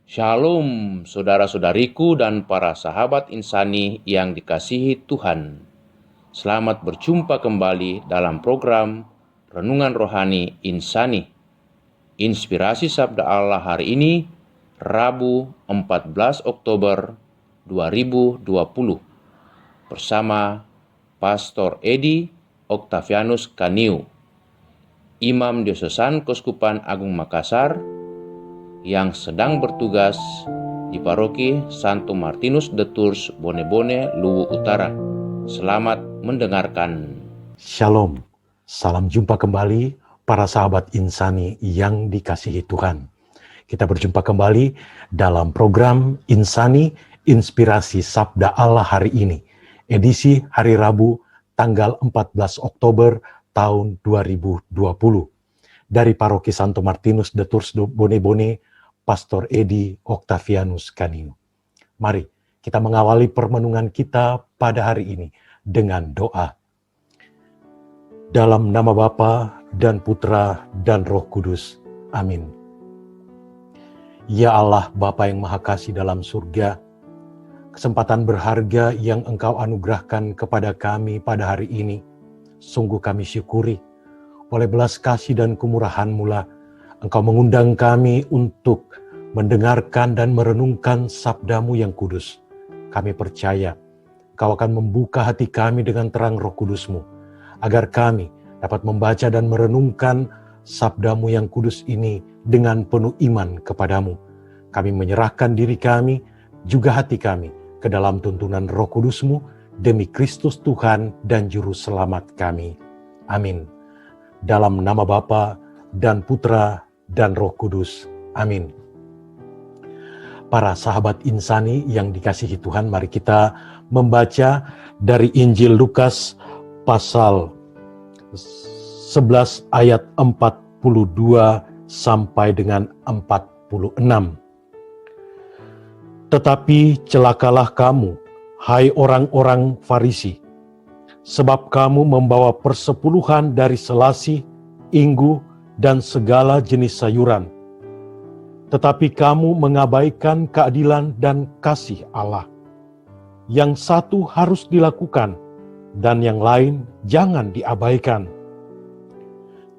Shalom, saudara-saudariku dan para sahabat insani yang dikasihi Tuhan. Selamat berjumpa kembali dalam program Renungan Rohani Insani. Inspirasi Sabda Allah hari ini, Rabu 14 Oktober 2020, bersama Pastor Edi Octavianus Kaniu, Imam Diosesan Keuskupan Agung Makassar, yang sedang bertugas di Paroki Santo Martinus de Tours, Bone-Bone, Luwu Utara. Selamat mendengarkan. Shalom, salam jumpa kembali para sahabat insani yang dikasihi Tuhan. Kita berjumpa kembali dalam program Insani Inspirasi Sabda Allah hari ini, edisi hari Rabu tanggal 14 Oktober tahun 2020. Dari Paroki Santo Martinus de Tours, Bone-Bone, Pastor Edi Octavianus Kaniu. Mari kita mengawali permenungan kita pada hari ini dengan doa. Dalam nama Bapa dan Putra dan Roh Kudus. Amin. Ya Allah, Bapa yang Maha Kasih dalam surga, kesempatan berharga yang Engkau anugerahkan kepada kami pada hari ini, sungguh kami syukuri. Oleh belas kasih dan kemurahan-Mu lah, Engkau mengundang kami untuk mendengarkan dan merenungkan sabda-Mu yang kudus. Kami percaya Engkau akan membuka hati kami dengan terang Roh Kudus-Mu, agar kami dapat membaca dan merenungkan sabda-Mu yang kudus ini dengan penuh iman kepadamu. Kami menyerahkan diri kami, juga hati kami, ke dalam tuntunan Roh Kudus-Mu, demi Kristus Tuhan dan Juru Selamat kami. Amin. Dalam nama Bapa dan Putra dan Roh Kudus. Amin. Para sahabat insani yang dikasihi Tuhan, mari kita membaca dari Injil Lukas pasal 11 ayat 42 sampai dengan 46. Tetapi celakalah kamu, hai orang-orang Farisi, sebab kamu membawa persepuluhan dari selasi, inggu, dan segala jenis sayuran. Tetapi kamu mengabaikan keadilan dan kasih Allah. Yang satu harus dilakukan, dan yang lain jangan diabaikan.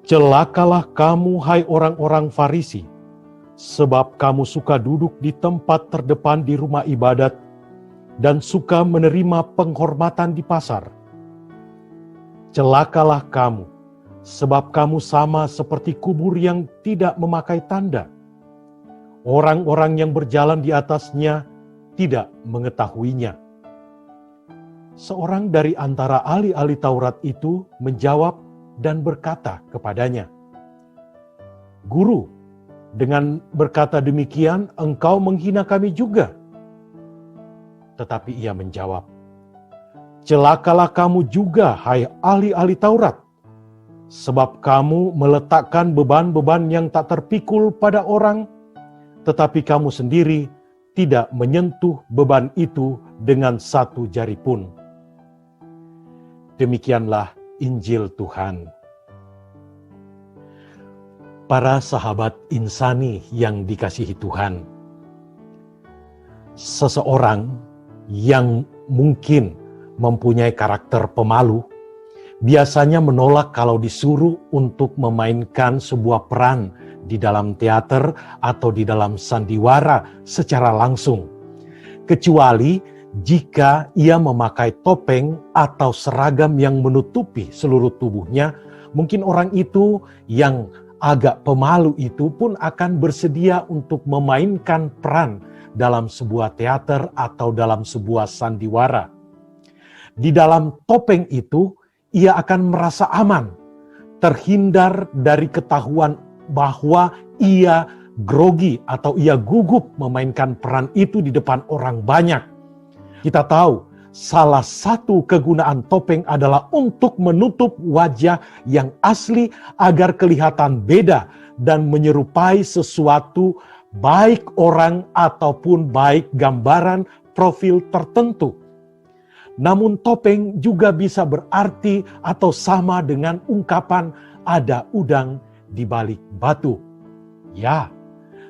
Celakalah kamu, hai orang-orang Farisi, sebab kamu suka duduk di tempat terdepan di rumah ibadat, dan suka menerima penghormatan di pasar. Celakalah kamu, sebab kamu sama seperti kubur yang tidak memakai tanda. Orang-orang yang berjalan di atasnya tidak mengetahuinya. Seorang dari antara ahli-ahli Taurat itu menjawab dan berkata kepadanya, "Guru, dengan berkata demikian engkau menghina kami juga." Tetapi ia menjawab, "Celakalah kamu juga, hai ahli-ahli Taurat, sebab kamu meletakkan beban-beban yang tak terpikul pada orang, tetapi kamu sendiri tidak menyentuh beban itu dengan satu jari pun." Demikianlah Injil Tuhan. Para sahabat insani yang dikasihi Tuhan, seseorang yang mungkin mempunyai karakter pemalu biasanya menolak kalau disuruh untuk memainkan sebuah peran di dalam teater atau di dalam sandiwara secara langsung, kecuali jika ia memakai topeng atau seragam yang menutupi seluruh tubuhnya. Mungkin orang itu yang agak pemalu itu pun akan bersedia untuk memainkan peran dalam sebuah teater atau dalam sebuah sandiwara. Di dalam topeng itu, ia akan merasa aman, terhindar dari ketahuan bahwa ia grogi atau ia gugup memainkan peran itu di depan orang banyak. Kita tahu salah satu kegunaan topeng adalah untuk menutup wajah yang asli agar kelihatan beda dan menyerupai sesuatu, baik orang ataupun baik gambaran profil tertentu. Namun topeng juga bisa berarti atau sama dengan ungkapan ada udang di balik batu. Ya,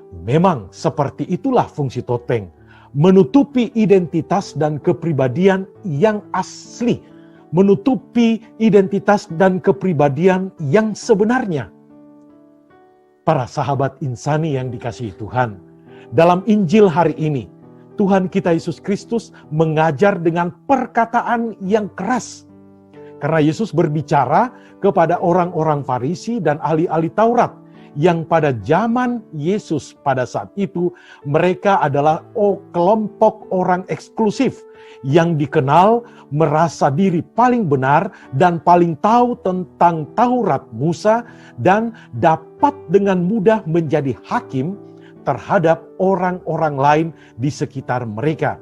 Memang seperti itulah fungsi topeng, menutupi identitas dan kepribadian yang asli, menutupi identitas dan kepribadian yang sebenarnya. Para sahabat insani yang dikasihi Tuhan, dalam Injil hari ini, Tuhan kita Yesus Kristus mengajar dengan perkataan yang keras. Karena Yesus berbicara kepada orang-orang Farisi dan ahli-ahli Taurat, yang pada zaman Yesus pada saat itu, mereka adalah kelompok orang eksklusif yang dikenal merasa diri paling benar dan paling tahu tentang Taurat Musa dan dapat dengan mudah menjadi hakim terhadap orang-orang lain di sekitar mereka.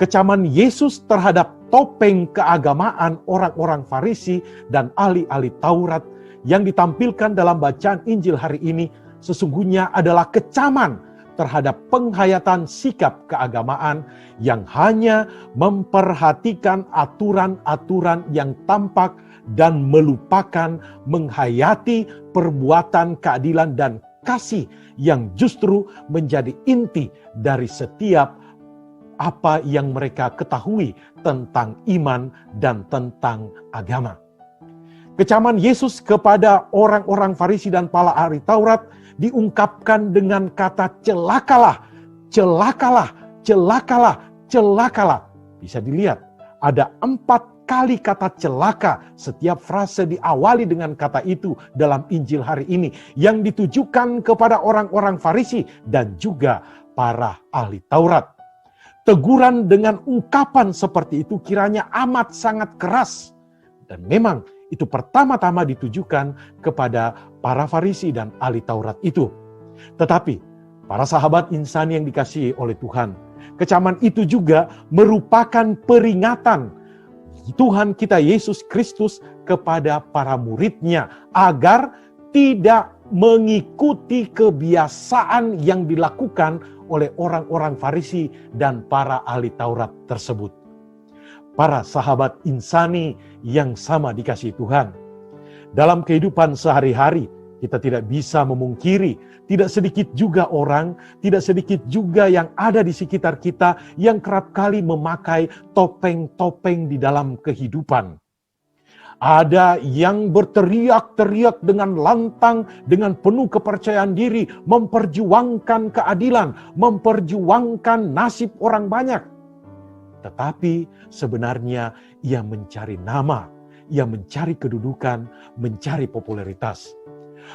Kecaman Yesus terhadap topeng keagamaan orang-orang Farisi dan ahli-ahli Taurat yang ditampilkan dalam bacaan Injil hari ini sesungguhnya adalah kecaman terhadap penghayatan sikap keagamaan yang hanya memperhatikan aturan-aturan yang tampak dan melupakan menghayati perbuatan keadilan dan kasih yang justru menjadi inti dari setiap apa yang mereka ketahui tentang iman dan tentang agama. Kecaman Yesus kepada orang-orang Farisi dan para ahli Taurat diungkapkan dengan kata celakalah, celakalah, celakalah, celakalah. Bisa dilihat, ada 4 kali kata celaka. Setiap frase diawali dengan kata itu dalam Injil hari ini yang ditujukan kepada orang-orang Farisi dan juga para ahli Taurat. Teguran dengan ungkapan seperti itu kiranya amat sangat keras. Dan memang itu pertama-tama ditujukan kepada para Farisi dan ahli Taurat itu. Tetapi para sahabat insani yang dikasihi oleh Tuhan, kecaman itu juga merupakan peringatan Tuhan kita Yesus Kristus kepada para muridnya agar tidak mengikuti kebiasaan yang dilakukan oleh orang-orang Farisi dan para ahli Taurat tersebut. Para sahabat insani yang sama dikasihi Tuhan, dalam kehidupan sehari-hari kita tidak bisa memungkiri, tidak sedikit juga orang, tidak sedikit juga yang ada di sekitar kita yang kerap kali memakai topeng-topeng di dalam kehidupan. Ada yang berteriak-teriak dengan lantang, dengan penuh kepercayaan diri, memperjuangkan keadilan, memperjuangkan nasib orang banyak. Tetapi sebenarnya ia mencari nama, ia mencari kedudukan, mencari popularitas.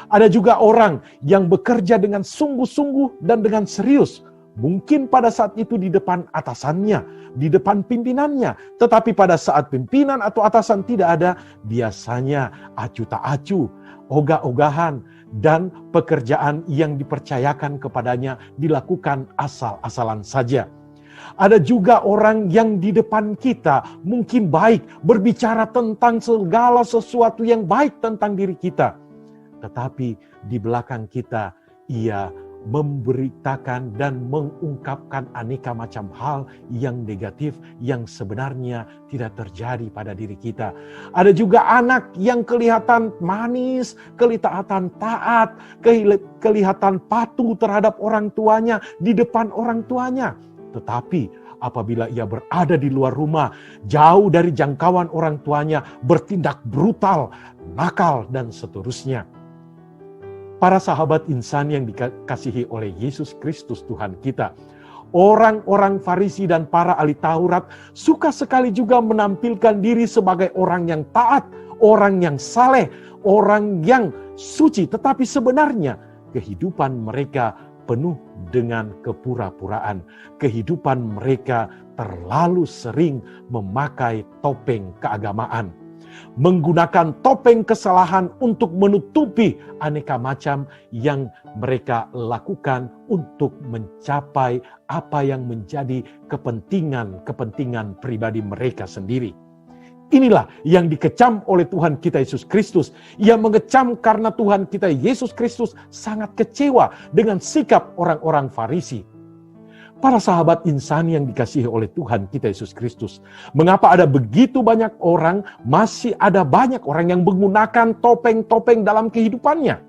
Ada juga orang yang bekerja dengan sungguh-sungguh dan dengan serius. Mungkin pada saat itu di depan atasannya, di depan pimpinannya. Tetapi pada saat pimpinan atau atasan tidak ada, biasanya acuh tak acuh, ogah-ogahan, dan pekerjaan yang dipercayakan kepadanya dilakukan asal-asalan saja. Ada juga orang yang di depan kita mungkin baik, berbicara tentang segala sesuatu yang baik tentang diri kita. Tetapi di belakang kita ia memberitakan dan mengungkapkan aneka macam hal yang negatif yang sebenarnya tidak terjadi pada diri kita. Ada juga anak yang kelihatan manis, kelihatan taat, kelihatan patuh terhadap orang tuanya di depan orang tuanya. Tetapi apabila ia berada di luar rumah, jauh dari jangkauan orang tuanya, bertindak brutal, nakal, dan seterusnya. Para sahabat insan yang dikasihi oleh Yesus Kristus Tuhan kita, orang-orang Farisi dan para ahli Taurat suka sekali juga menampilkan diri sebagai orang yang taat, orang yang saleh, orang yang suci. Tetapi sebenarnya kehidupan mereka penuh dengan kepura-puraan. Kehidupan mereka terlalu sering memakai topeng keagamaan, menggunakan topeng kesalahan untuk menutupi aneka macam yang mereka lakukan untuk mencapai apa yang menjadi kepentingan pribadi mereka sendiri. Inilah yang dikecam oleh Tuhan kita Yesus Kristus. Ia mengecam karena Tuhan kita Yesus Kristus sangat kecewa dengan sikap orang-orang Farisi. Para sahabat insan yang dikasihi oleh Tuhan kita Yesus Kristus, mengapa ada begitu banyak orang, masih ada banyak orang yang menggunakan topeng-topeng dalam kehidupannya?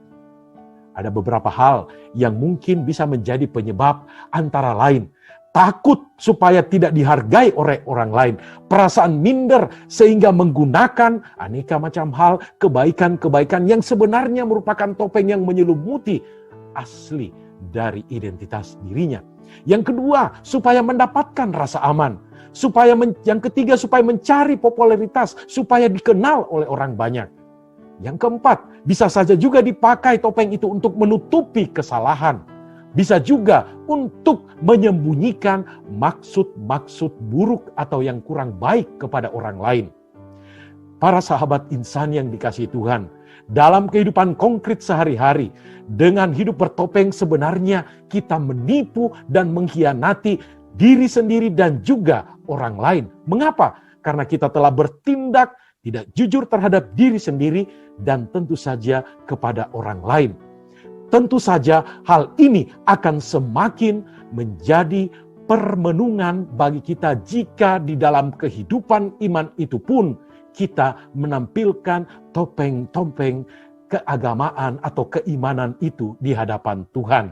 Ada beberapa hal yang mungkin bisa menjadi penyebab, antara lain takut supaya tidak dihargai oleh orang lain, perasaan minder sehingga menggunakan aneka macam hal, kebaikan-kebaikan yang sebenarnya merupakan topeng yang menyelimuti asli dari identitas dirinya. Yang kedua, supaya mendapatkan rasa aman. Yang ketiga, supaya mencari popularitas, supaya dikenal oleh orang banyak. Yang keempat, bisa saja juga dipakai topeng itu untuk menutupi kesalahan. Bisa juga untuk menyembunyikan maksud-maksud buruk atau yang kurang baik kepada orang lain. Para sahabat insan yang dikasihi Tuhan, dalam kehidupan konkret sehari-hari, dengan hidup bertopeng sebenarnya kita menipu dan mengkhianati diri sendiri dan juga orang lain. Mengapa? Karena kita telah bertindak tidak jujur terhadap diri sendiri dan tentu saja kepada orang lain. Tentu saja hal ini akan semakin menjadi permenungan bagi kita jika di dalam kehidupan iman itu pun kita menampilkan topeng-topeng keagamaan atau keimanan itu di hadapan Tuhan.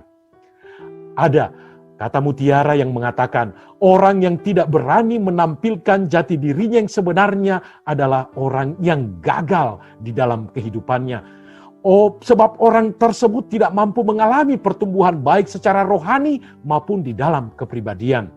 Ada kata mutiara yang mengatakan, orang yang tidak berani menampilkan jati dirinya yang sebenarnya adalah orang yang gagal di dalam kehidupannya. Sebab orang tersebut tidak mampu mengalami pertumbuhan baik secara rohani maupun di dalam kepribadian.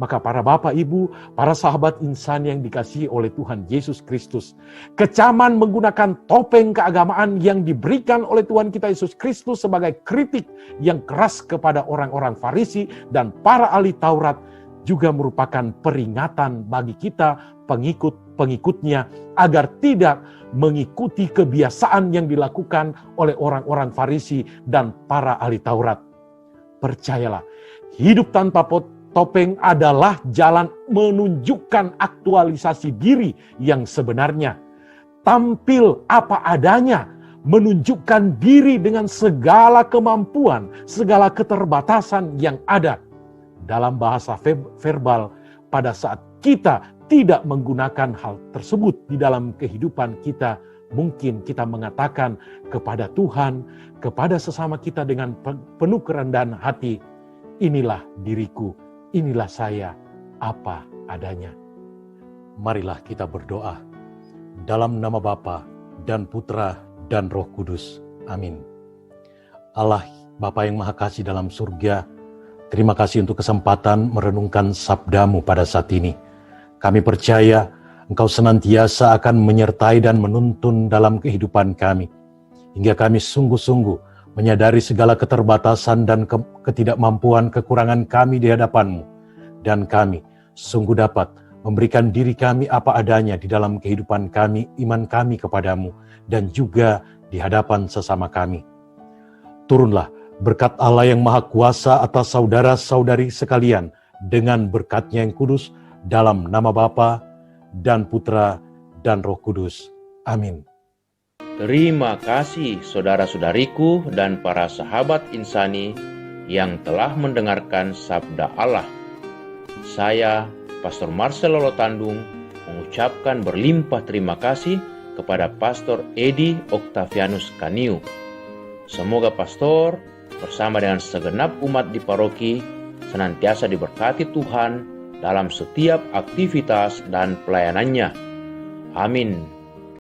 Maka para bapak, ibu, para sahabat insan yang dikasihi oleh Tuhan Yesus Kristus, kecaman menggunakan topeng keagamaan yang diberikan oleh Tuhan kita Yesus Kristus sebagai kritik yang keras kepada orang-orang Farisi dan para ahli Taurat juga merupakan peringatan bagi kita pengikut-pengikutnya agar tidak mengikuti kebiasaan yang dilakukan oleh orang-orang Farisi dan para ahli Taurat. Percayalah, hidup tanpa topeng adalah jalan menunjukkan aktualisasi diri yang sebenarnya. Tampil apa adanya, menunjukkan diri dengan segala kemampuan, segala keterbatasan yang ada. Dalam bahasa verbal, pada saat kita tidak menggunakan hal tersebut di dalam kehidupan kita, mungkin kita mengatakan kepada Tuhan, kepada sesama kita dengan penuh kerendahan hati, inilah diriku, inilah saya, apa adanya. Marilah kita berdoa. Dalam nama Bapa dan Putra dan Roh Kudus. Amin. Allah Bapa yang Maha Kasih dalam surga, terima kasih untuk kesempatan merenungkan sabda-Mu pada saat ini. Kami percaya Engkau senantiasa akan menyertai dan menuntun dalam kehidupan kami. Hingga kami sungguh-sungguh menyadari segala keterbatasan dan ketidakmampuan kekurangan kami di hadapan-Mu. Dan kami sungguh dapat memberikan diri kami apa adanya di dalam kehidupan kami, iman kami kepadamu, dan juga di hadapan sesama kami. Turunlah berkat Allah yang Maha Kuasa atas saudara-saudari sekalian dengan berkat-Nya yang kudus, dalam nama Bapa dan Putra dan Roh Kudus. Amin. Terima kasih saudara-saudariku dan para sahabat insani yang telah mendengarkan sabda Allah. Saya, Pastor Marcelo Lotandung, mengucapkan berlimpah terima kasih kepada Pastor Edi Octavianus Kaniu. Semoga Pastor bersama dengan segenap umat di paroki senantiasa diberkati Tuhan dalam setiap aktivitas dan pelayanannya. Amin.